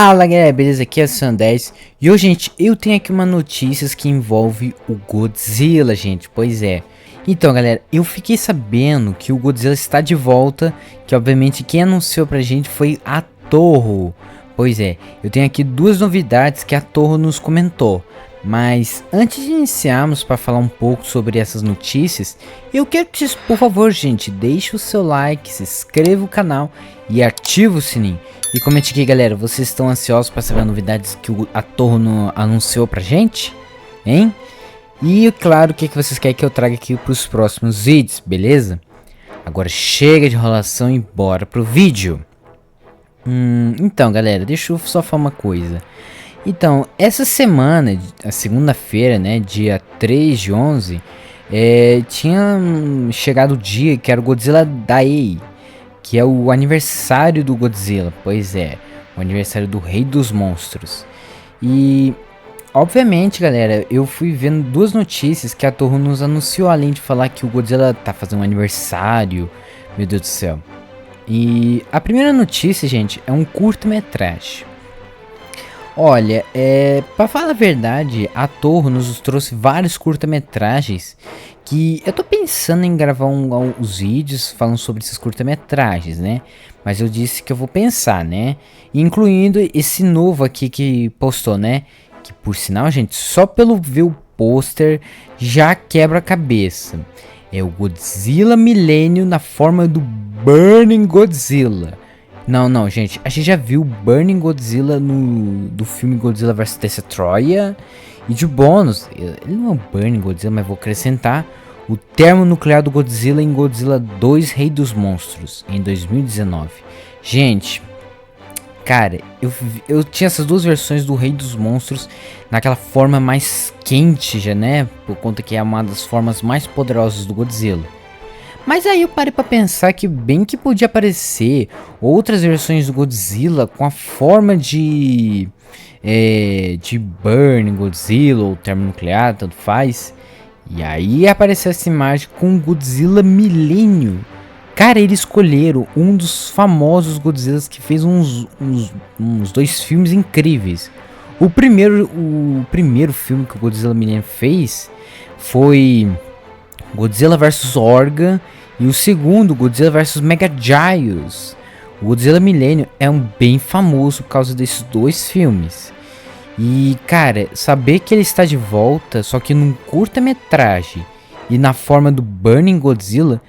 Fala galera, beleza? Aqui é o Sam10 e hoje, gente, eu tenho aqui uma notícia que envolve o Godzilla, gente. Pois é. Então, galera, eu fiquei sabendo que o Godzilla está de volta, que obviamente quem anunciou pra gente foi a Toho. Pois é, eu tenho aqui duas novidades que a Toho nos comentou. Mas antes de iniciarmos para falar um pouco sobre essas notícias, eu quero que vocês, por favor, gente, deixe o seu like, se inscreva no canal e ative o sininho. E comente aqui, galera, vocês estão ansiosos para saber as novidades que a Toho anunciou pra gente? Hein? E claro, o que vocês querem que eu traga aqui para os próximos vídeos, beleza? Agora chega de enrolação e bora pro vídeo. Então, galera, deixa eu só falar uma coisa. Então, essa semana, a segunda-feira, né, dia 3 de 11, tinha chegado o dia que era o Godzilla Day, que é o aniversário do Godzilla. Pois é, o aniversário do Rei dos Monstros. E, obviamente, galera, eu fui vendo duas notícias que a Toho nos anunciou, além de falar que o Godzilla tá fazendo um aniversário. Meu Deus do céu. E a primeira notícia, gente, é um curta-metragem. Olha, pra falar a verdade, a Toho nos trouxe vários curta-metragens que eu tô pensando em gravar uns vídeos falando sobre esses curta-metragens, né? Mas eu disse que eu vou pensar, né? Incluindo esse novo aqui que postou, né? Que por sinal, gente, só pelo ver o pôster já quebra a cabeça. É o Godzilla Millennium na forma do Burning Godzilla. Não, gente, a gente já viu o Burning Godzilla do filme Godzilla vs Destoroyah. E de bônus, ele não é o Burning Godzilla, mas vou acrescentar o termonuclear do Godzilla em Godzilla 2 Rei dos Monstros, em 2019. Gente, cara, eu tinha essas duas versões do Rei dos Monstros naquela forma mais quente já, né? Por conta que é uma das formas mais poderosas do Godzilla. Mas aí eu parei pra pensar que bem que podia aparecer outras versões do Godzilla com a forma de Burning Godzilla ou termonuclear, tanto faz. E aí apareceu essa imagem com o Godzilla Millennium. Cara, eles escolheram um dos famosos Godzillas que fez uns dois filmes incríveis. O primeiro filme que o Godzilla Millennium fez foi Godzilla vs Orga, e o segundo, Godzilla vs Megagius. O Godzilla Millennium é bem famoso por causa desses dois filmes. E, cara, saber que ele está de volta, só que num curta-metragem e na forma do Burning Godzilla,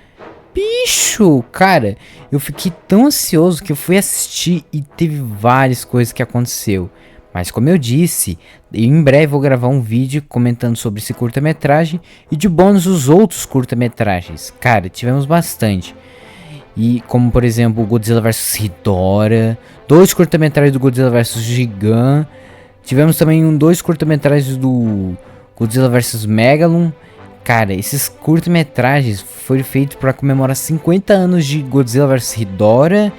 bicho, cara, eu fiquei tão ansioso que eu fui assistir e teve várias coisas que aconteceu. Mas como eu disse, em breve vou gravar um vídeo comentando sobre esse curta-metragem e de bônus os outros curta-metragens. Cara, tivemos bastante. E como por exemplo o Godzilla vs Ghidorah, dois curta-metragens do Godzilla vs Gigan. Tivemos também dois curta-metragens do Godzilla vs Megalon. Cara, esses curta-metragens foram feitos para comemorar 50 anos de Godzilla vs Ghidorah,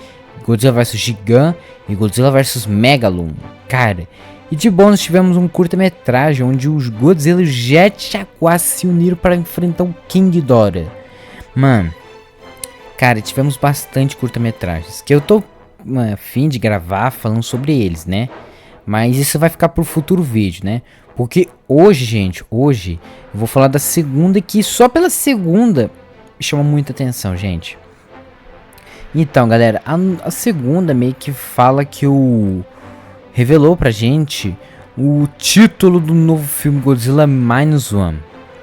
Godzilla vs Gigan e Godzilla vs Megalon. Cara, e de bônus tivemos um curta-metragem onde os Godzilla e o Jet Jaguar se uniram para enfrentar o King Ghidorah. Mano, cara, tivemos bastante curta-metragens que eu tô a fim de gravar falando sobre eles, né? Mas isso vai ficar pro futuro vídeo, né? Porque hoje, gente, hoje eu vou falar da segunda, que só pela segunda me chama muita atenção, gente. Então, galera, a segunda meio que fala que revelou pra gente o título do novo filme Godzilla Minus One.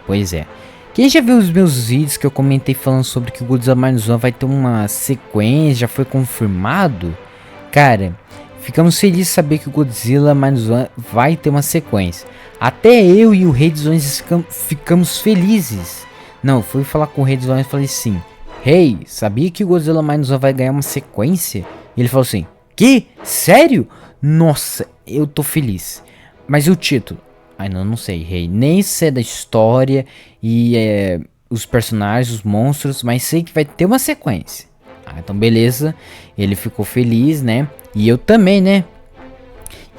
Pois é. Quem já viu os meus vídeos que eu comentei falando sobre que o Godzilla Minus One vai ter uma sequência, já foi confirmado? Cara, ficamos felizes de saber que o Godzilla Minus One vai ter uma sequência. Até eu e o Rei dos Anões ficamos felizes. Não, eu fui falar com o Rei dos Anões e falei assim: Hey, sabia que o Godzilla Minus One vai ganhar uma sequência? E ele falou assim: Que? Sério? Nossa, eu tô feliz. Mas e o título? Ai, não sei, Rei. Nem sei da história e os personagens, os monstros, mas sei que vai ter uma sequência. Ah, então beleza. Ele ficou feliz, né? E eu também, né?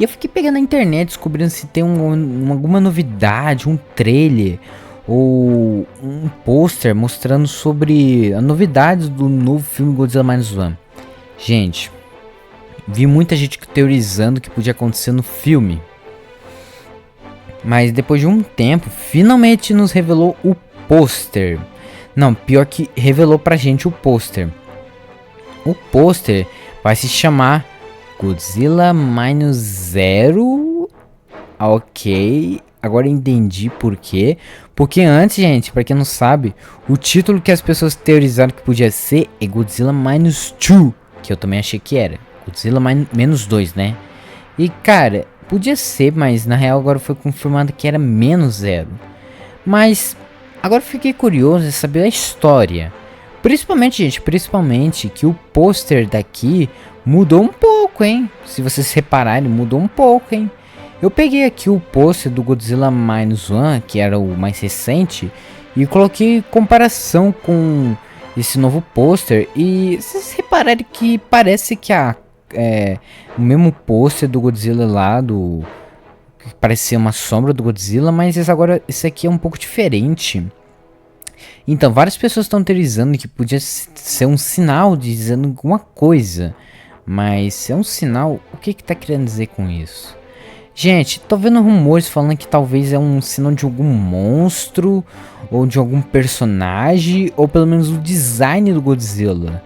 E eu fiquei pegando na internet, descobrindo se tem alguma novidade, um trailer ou um pôster mostrando sobre as novidades do novo filme Godzilla Minus One. Gente, vi muita gente teorizando que podia acontecer no filme. Mas depois de um tempo, finalmente nos revelou o pôster. Não, pior que revelou pra gente o pôster. O pôster vai se chamar Godzilla Minus Zero. Ok, agora entendi por quê. Porque antes, gente, pra quem não sabe, o título que as pessoas teorizaram que podia ser é Godzilla Minus 2, que eu também achei que era. Godzilla menos 2, né? E cara, podia ser, mas na real agora foi confirmado que era menos 0. Mas agora fiquei curioso de saber a história. Principalmente, gente, que o pôster daqui mudou um pouco, hein? Se vocês repararem, mudou um pouco, hein? Eu peguei aqui o pôster do Godzilla Minus One, que era o mais recente, e coloquei comparação com esse novo pôster. E vocês repararem que parece que o mesmo pôster do Godzilla lá, que parecia uma sombra do Godzilla, mas esse aqui é um pouco diferente. Então, várias pessoas estão teorizando que podia ser um sinal dizendo alguma coisa. Mas se é um sinal, o que tá querendo dizer com isso? Gente, tô vendo rumores falando que talvez é um sinal de algum monstro, ou de algum personagem, ou pelo menos o design do Godzilla.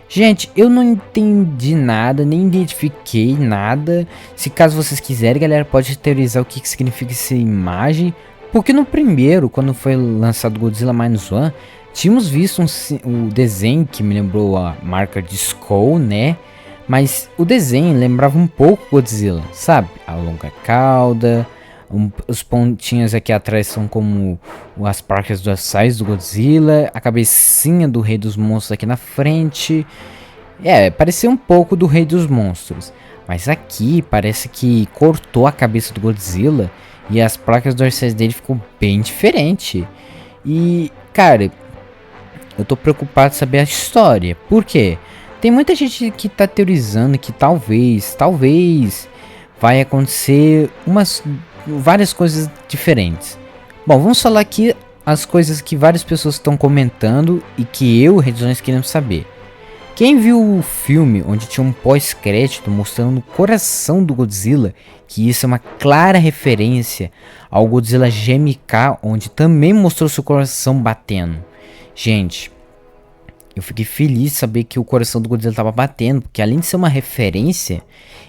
Gente, eu não entendi nada, nem identifiquei nada. Se caso vocês quiserem, galera, pode teorizar o que significa essa imagem. Porque no primeiro, quando foi lançado Godzilla Minus One, tínhamos visto o desenho que me lembrou a marca de Skull, né? Mas o desenho lembrava um pouco Godzilla, sabe? A longa cauda, os pontinhos aqui atrás são como as placas dorsais do Godzilla, a cabecinha do Rei dos Monstros aqui na frente. Parecia um pouco do Rei dos Monstros. Mas aqui parece que cortou a cabeça do Godzilla e as placas dorsais dele ficou bem diferente. E, cara, eu tô preocupado em saber a história. Por quê? Tem muita gente que tá teorizando que talvez vai acontecer várias coisas diferentes. Bom, vamos falar aqui as coisas que várias pessoas estão comentando e que eu e Redzões queremos saber. Quem viu o filme onde tinha um pós-crédito mostrando o coração do Godzilla, que isso é uma clara referência ao Godzilla GMK, onde também mostrou seu coração batendo. Gente, eu fiquei feliz de saber que o coração do Godzilla estava batendo, porque além de ser uma referência,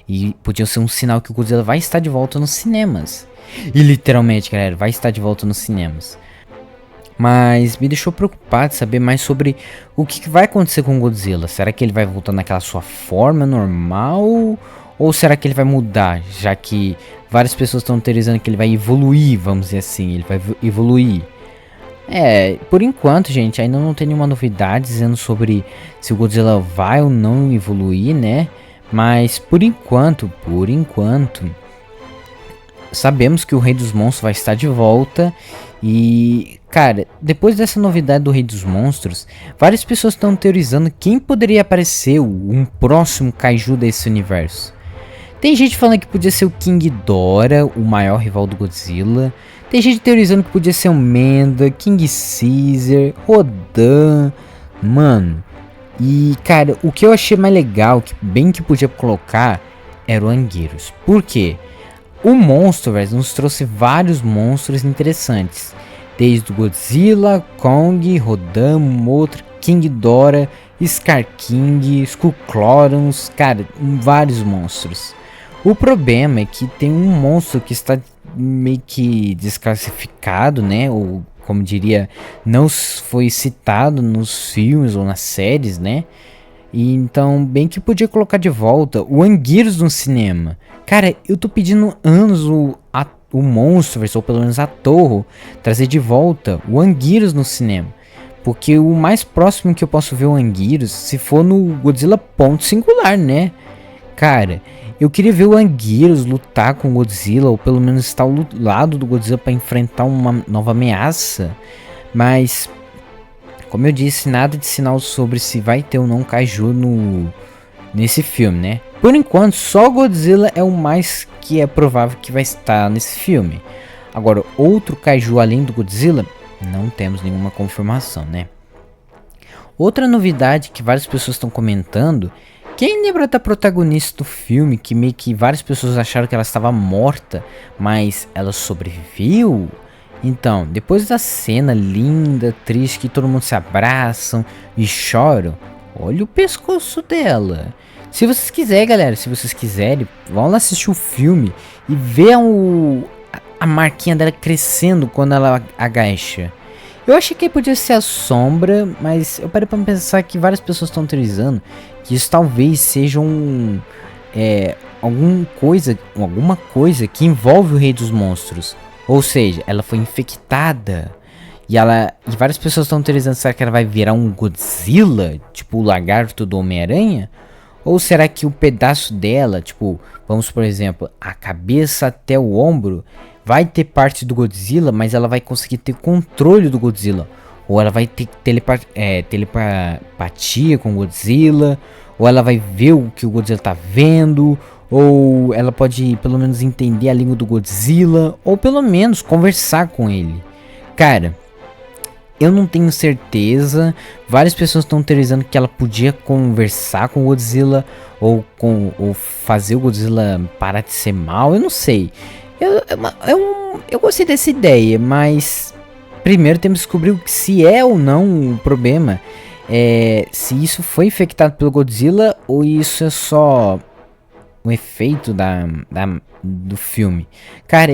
e podia ser um sinal que o Godzilla vai estar de volta nos cinemas. E literalmente, galera, vai estar de volta nos cinemas. Mas me deixou preocupado de saber mais sobre o que vai acontecer com o Godzilla. Será que ele vai voltar naquela sua forma normal? Ou será que ele vai mudar? Já que várias pessoas estão teorizando que ele vai evoluir, vamos dizer assim, ele vai evoluir. Por enquanto, gente, ainda não tem nenhuma novidade dizendo sobre se o Godzilla vai ou não evoluir, né? Mas por enquanto, sabemos que o Rei dos Monstros vai estar de volta. E, cara, depois dessa novidade do Rei dos Monstros, várias pessoas estão teorizando quem poderia aparecer um próximo kaiju desse universo. Tem gente falando que podia ser o King Ghidorah, o maior rival do Godzilla. Tem gente teorizando que podia ser o Menda, King Caesar, Rodan. Mano, e cara, o que eu achei mais legal, que podia colocar, era o Anguirus. Por quê? O Monsterverse nos trouxe vários monstros interessantes. Desde o Godzilla, Kong, Rodan, Mothra, King Ghidorah, Scar King, Skullclorus, cara, vários monstros. O problema é que tem um monstro que está meio que desclassificado, né? Ou como diria, não foi citado nos filmes ou nas séries, né? E então, bem que podia colocar de volta o Anguirus no cinema. Cara, eu tô pedindo anos o Monsterverse, ou pelo menos a Toho, trazer de volta o Anguirus no cinema. Porque o mais próximo que eu posso ver o Anguirus, se for no Godzilla ponto singular, né? Cara, eu queria ver o Anguirus lutar com o Godzilla, ou pelo menos estar ao lado do Godzilla para enfrentar uma nova ameaça. Mas, como eu disse, nada de sinal sobre se vai ter ou não kaiju nesse filme, né? Por enquanto, só o Godzilla é o mais que é provável que vai estar nesse filme. Agora, outro kaiju além do Godzilla, não temos nenhuma confirmação, né? Outra novidade que várias pessoas estão comentando Quem lembra da protagonista do filme, que meio que várias pessoas acharam que ela estava morta, mas ela sobreviveu? Então, depois da cena linda, triste, que todo mundo se abraçam e choram, olha o pescoço dela. Se vocês quiserem, galera, se vocês quiserem, vão lá assistir o filme e ver a marquinha dela crescendo quando ela agacha. Eu achei que podia ser a sombra, mas eu parei pra pensar que várias pessoas estão teorizando que isso talvez seja alguma coisa que envolve o Rei dos Monstros. Ou seja, ela foi infectada e várias pessoas estão teorizando, será que ela vai virar um Godzilla, tipo o lagarto do Homem-Aranha? Ou será que o pedaço dela, tipo, vamos por exemplo, a cabeça até o ombro, vai ter parte do Godzilla, mas ela vai conseguir ter controle do Godzilla? Ou ela vai ter telepatia com o Godzilla? Ou ela vai ver o que o Godzilla tá vendo? Ou ela pode pelo menos entender a língua do Godzilla? Ou pelo menos conversar com ele? Cara, eu não tenho certeza. Várias pessoas estão teorizando que ela podia conversar com o Godzilla ou fazer o Godzilla parar de ser mal. Eu não sei. Eu gostei dessa ideia, mas primeiro temos que descobrir se é ou não o problema. Se isso foi infectado pelo Godzilla ou isso é só um efeito do filme. Cara,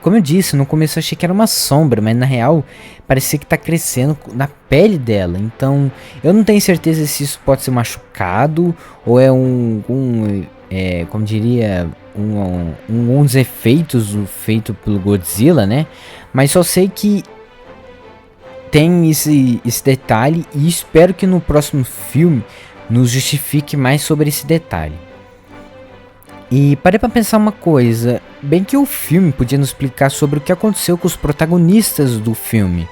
como eu disse, no começo eu achei que era uma sombra, mas na real parecia que tá crescendo na pele dela. Então eu não tenho certeza se isso pode ser machucado ou é como diria, um dos efeitos feito pelo Godzilla, né? Mas só sei que tem esse detalhe e espero que no próximo filme nos justifique mais sobre esse detalhe. E parei pra pensar uma coisa, bem que o filme podia nos explicar sobre o que aconteceu com os protagonistas do filme.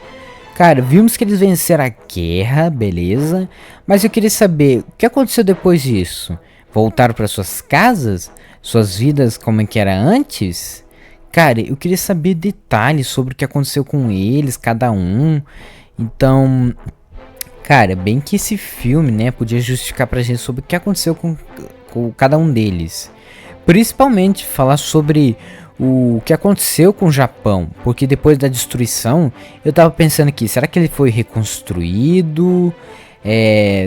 Cara, vimos que eles venceram a guerra, beleza, mas eu queria saber o que aconteceu depois disso. Voltaram para suas casas? Suas vidas como é que era antes? Cara, eu queria saber detalhes sobre o que aconteceu com eles, cada um. Então, cara, bem que esse filme, né, podia justificar pra gente sobre o que aconteceu com cada um deles. Principalmente falar sobre o que aconteceu com o Japão, porque depois da destruição, eu tava pensando aqui, será que ele foi reconstruído?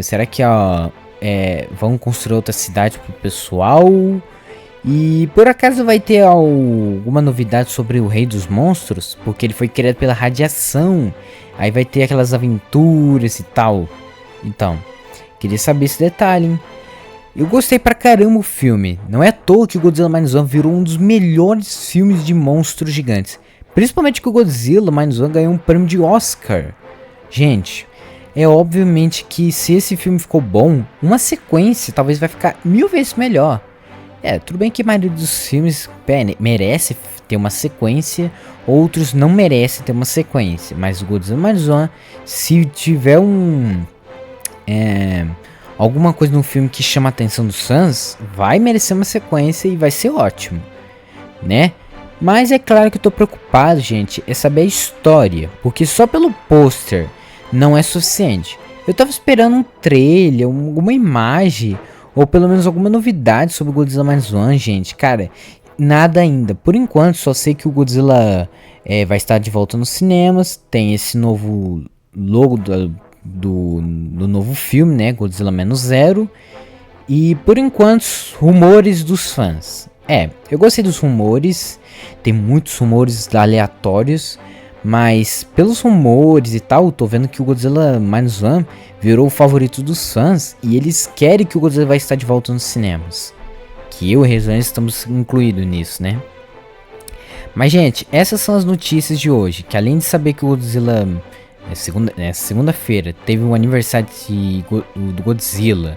Será que vão construir outra cidade pro pessoal? E por acaso vai ter alguma novidade sobre o Rei dos Monstros? Porque ele foi criado pela radiação, aí vai ter aquelas aventuras e tal. Então, queria saber esse detalhe, hein? Eu gostei pra caramba o filme. Não é à toa que o Godzilla Minus One virou um dos melhores filmes de monstros gigantes. Principalmente que o Godzilla Minus One ganhou um prêmio de Oscar. Gente, é obviamente que se esse filme ficou bom, uma sequência talvez vai ficar 1000 vezes melhor. Tudo bem que a maioria dos filmes merece ter uma sequência, outros não merecem ter uma sequência. Mas o Godzilla Minus One, se tiver alguma coisa no filme que chama a atenção dos fãs, vai merecer uma sequência e vai ser ótimo, né? Mas é claro que eu tô preocupado, gente, é saber a história, porque só pelo pôster não é suficiente. Eu tava esperando um trailer, alguma imagem, ou pelo menos alguma novidade sobre o Godzilla Minus One, gente. Cara, nada ainda. Por enquanto, só sei que o Godzilla vai estar de volta nos cinemas, tem esse novo logo do novo filme, né, Godzilla Menos Zero. E por enquanto, rumores dos fãs. Eu gostei dos rumores, tem muitos rumores aleatórios, mas pelos rumores e tal, tô vendo que o Godzilla Minus One virou o favorito dos fãs e eles querem que o Godzilla vai estar de volta nos cinemas. Que eu e o Renan estamos incluídos nisso, né? Mas gente, essas são as notícias de hoje, que além de saber que o Godzilla segunda-feira teve um aniversário do Godzilla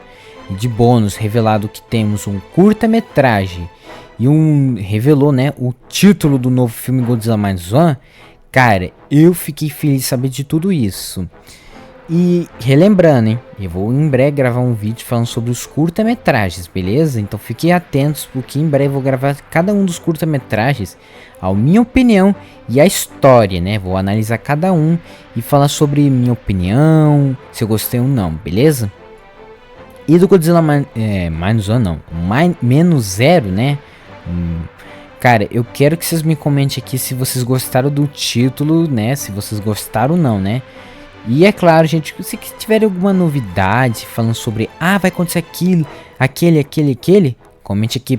e de bônus revelado que temos um curta-metragem e revelou, né, o título do novo filme Godzilla Minus One. Cara, eu fiquei feliz de saber de tudo isso. E relembrando, hein, eu vou em breve gravar um vídeo falando sobre os curta-metragens, beleza? Então fiquem atentos, porque em breve eu vou gravar cada um dos curta-metragens, a minha opinião e a história, né? Vou analisar cada um e falar sobre minha opinião, se eu gostei ou não, beleza? e do Godzilla Minus One não, menos zero, né? Cara, eu quero que vocês me comentem aqui se vocês gostaram do título, né? Se vocês gostaram ou não, né? E é claro, gente, se tiver alguma novidade falando sobre, vai acontecer aquilo, aquele, comente aqui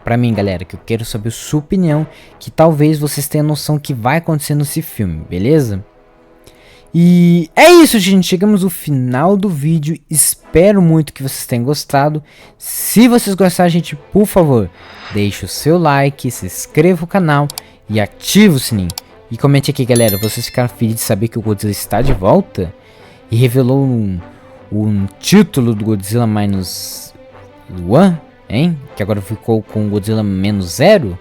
pra mim, galera, que eu quero saber a sua opinião, que talvez vocês tenham noção que vai acontecer nesse filme, beleza? E é isso, gente, chegamos ao final do vídeo, espero muito que vocês tenham gostado. Se vocês gostaram, gente, por favor, deixe o seu like, se inscreva no canal e ative o sininho. E comente aqui, galera, vocês ficaram felizes de saber que o Godzilla está de volta? E revelou um título do Godzilla Minus One, hein? Que agora ficou com o Godzilla menos zero,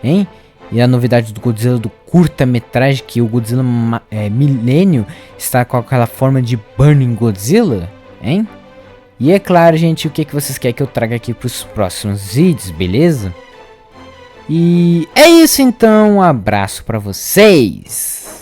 hein? E a novidade do Godzilla do curta-metragem, que o Godzilla Milênio está com aquela forma de Burning Godzilla, hein? E é claro, gente, o que vocês querem que eu traga aqui para os próximos vídeos, beleza? E é isso então, um abraço para vocês!